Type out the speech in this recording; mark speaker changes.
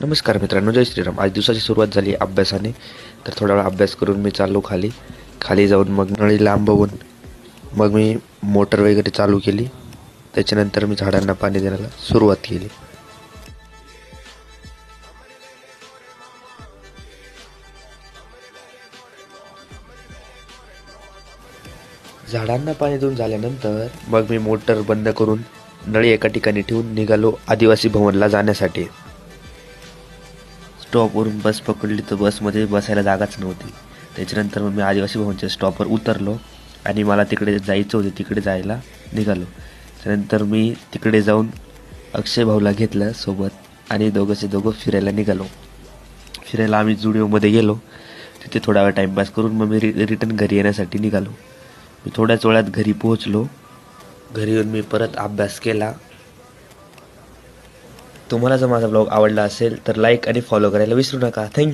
Speaker 1: नमस्कार मित्रांनो, जय श्रीराम. आज दिवसाची सुरुवात झाली अभ्यासाने. तर थोडा वेळ अभ्यास करून मी चाललो खाली जाऊन मग नळी लांब बघून मग मी मोटर वगैरे चालू केली. त्याच्यानंतर मी झाडांना पाणी देण्याला सुरुवात केली. झाडांना पाणी देऊन झाल्यानंतर मग मी मोटर बंद करून नळी एका ठिकाणी ठेवून निघालो आदिवासी भवनला जाण्यासाठी. स्टॉपवरून बस पकडली तर बसमध्ये बसायला जागाच नव्हती. त्याच्यानंतर मग मी आदिवासी भवनच्या स्टॉपवर उतरलो आणि मला तिकडे जायचं होते, तिकडे जायला निघालो. त्यानंतर मी तिकडे जाऊन अक्षय भाऊला घेतलं सोबत आणि दोघं फिरायला निघालो. फिरायला आम्ही जुडिओमध्ये गेलो. तिथे थोडा वेळ टाईमपास करून मग मी रिटर्न घरी येण्यासाठी निघालो. मी थोड्याच वेळात घरी पोहोचलो. घरी येऊन मी परत अभ्यास केला. तुम्हाला जर माझा ब्लॉग आवडला असेल तर लाईक आणि फॉलो करायला विसरू नका. थँक्यू.